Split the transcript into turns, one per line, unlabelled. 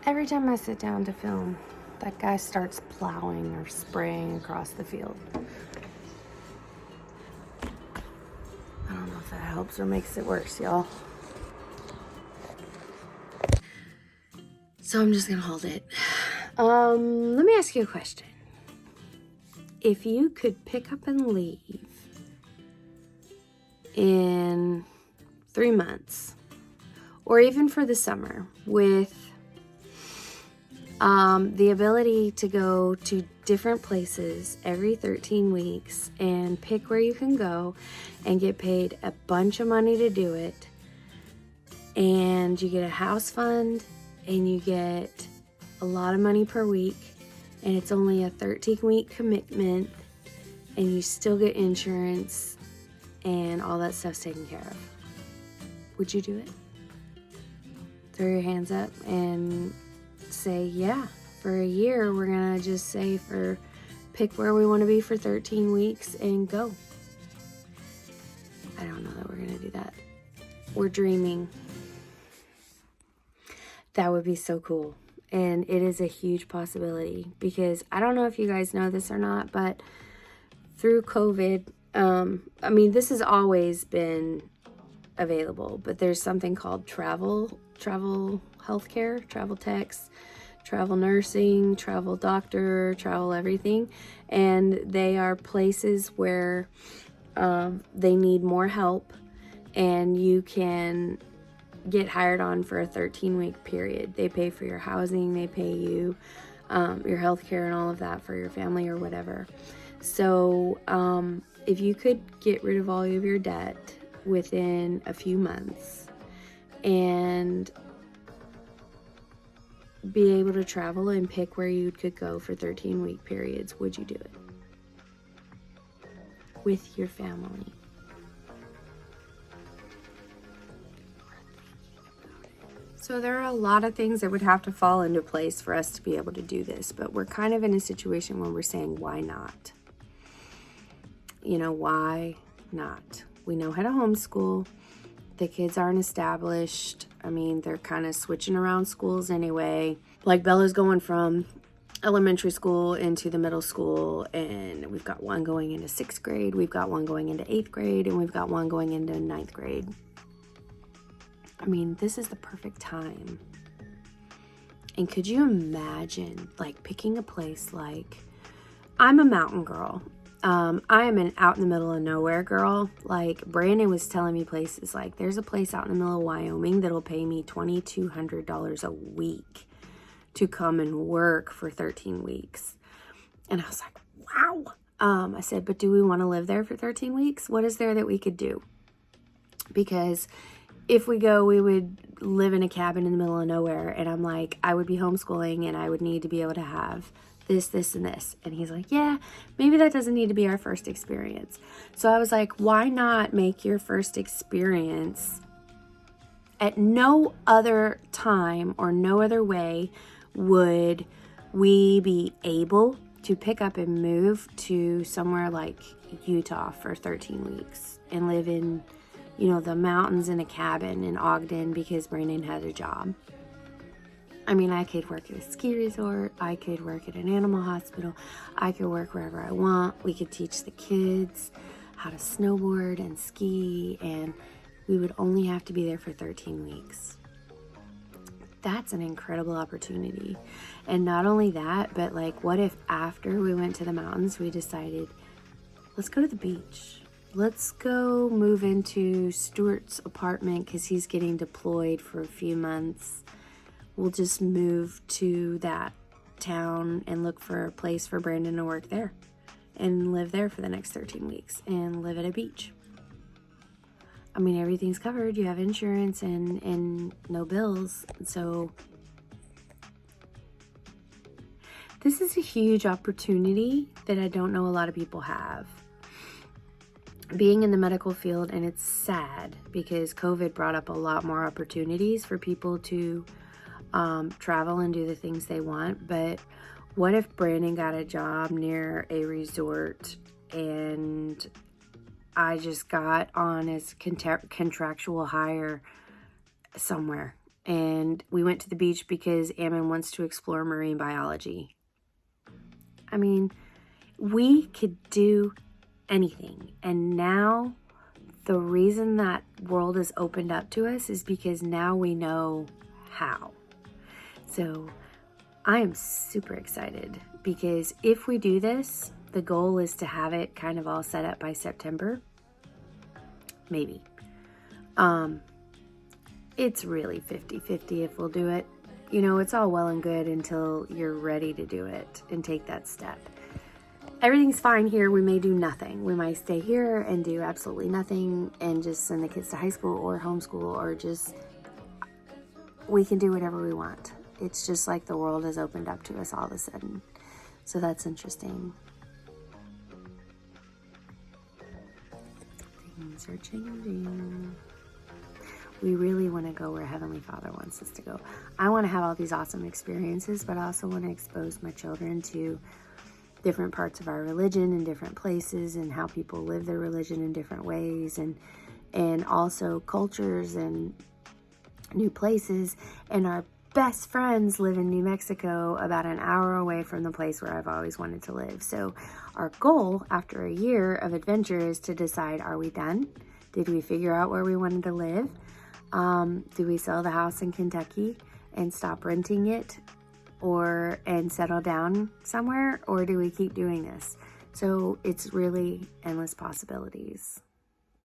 Every time I sit down to film, that guy starts plowing or spraying across the field. I don't know if that helps or makes it worse, y'all. So I'm just gonna hold it. Let me ask you a question. If you could pick up and leave in 3 months, or even for the summer, with the ability to go to different places every 13 weeks and pick where you can go and get paid a bunch of money to do it, and you get a house fund and you get a lot of money per week, and it's only a 13-week commitment, and you still get insurance and all that stuff's taken care of, would you do it? Throw your hands up and say, yeah, for a year, we're gonna just say pick where we want to be for 13 weeks and go. I don't know that we're gonna do that. We're dreaming. That would be so cool. And it is a huge possibility, because I don't know if you guys know this or not, but through COVID, this has always been available, but there's something called travel healthcare, travel techs, travel nursing, travel doctor, travel everything. And they are places where they need more help, and you can get hired on for a 13-week period. They pay for your housing, they pay you your health care and all of that for your family or whatever. So if you could get rid of all of your debt within a few months and be able to travel and pick where you could go for 13-week periods, would you do it with your family? So there are a lot of things that would have to fall into place for us to be able to do this, but we're kind of in a situation where we're saying, why not? Why not? We know how to homeschool. The kids aren't established. They're kind of switching around schools anyway. Like, Bella's going from elementary school into the middle school, and we've got one going into 6th grade, we've got one going into 8th grade, and we've got one going into 9th grade. This is the perfect time. And could you imagine, picking a place like, I'm a mountain girl. I am an out in the middle of nowhere girl. Brandon was telling me places, there's a place out in the middle of Wyoming that'll pay me $2,200 a week to come and work for 13 weeks. And I was like, wow. I said, but do we want to live there for 13 weeks? What is there that we could do? Because if we go, we would live in a cabin in the middle of nowhere. And I'm like, I would be homeschooling and I would need to be able to have this, this, and this. And he's like, yeah, maybe that doesn't need to be our first experience. So I was like, why not make your first experience at no other time or no other way would we be able to pick up and move to somewhere like Utah for 13 weeks and live in the mountains in a cabin in Ogden because Brandon had a job. I could work at a ski resort. I could work at an animal hospital. I could work wherever I want. We could teach the kids how to snowboard and ski, and we would only have to be there for 13 weeks. That's an incredible opportunity. And not only that, but what if after we went to the mountains, we decided, let's go to the beach. Let's go move into Stuart's apartment because he's getting deployed for a few months. We'll just move to that town and look for a place for Brandon to work there and live there for the next 13 weeks and live at a beach. Everything's covered. You have insurance and no bills. So this is a huge opportunity that I don't know a lot of people have. Being in the medical field, and it's sad because COVID brought up a lot more opportunities for people to travel and do the things they want. But what if Brandon got a job near a resort and I just got on as contractual hire somewhere And we went to the beach because Ammon wants to explore marine biology. I mean, we could do anything. And now the reason that world is opened up to us is because now we know how. So I am super excited because if we do this, the goal is to have it kind of all set up by September. Maybe. It's really 50-50 if we'll do it. You know, it's all well and good until you're ready to do it and take that step. Everything's fine here. We may do nothing. We might stay here and do absolutely nothing and just send the kids to high school or homeschool, or just, we can do whatever we want. It's just like the world has opened up to us all of a sudden. So that's interesting. Things are changing. We really want to go where Heavenly Father wants us to go. I want to have all these awesome experiences, but I also want to expose my children to different parts of our religion and different places, and how people live their religion in different ways, and also cultures and new places. And our best friends live in New Mexico, about an hour away from the place where I've always wanted to live. So our goal after a year of adventure is to decide, are we done? Did we figure out where we wanted to live? Do we sell the house in Kentucky and stop renting it, and settle down somewhere, or do we keep doing this? So it's really endless possibilities.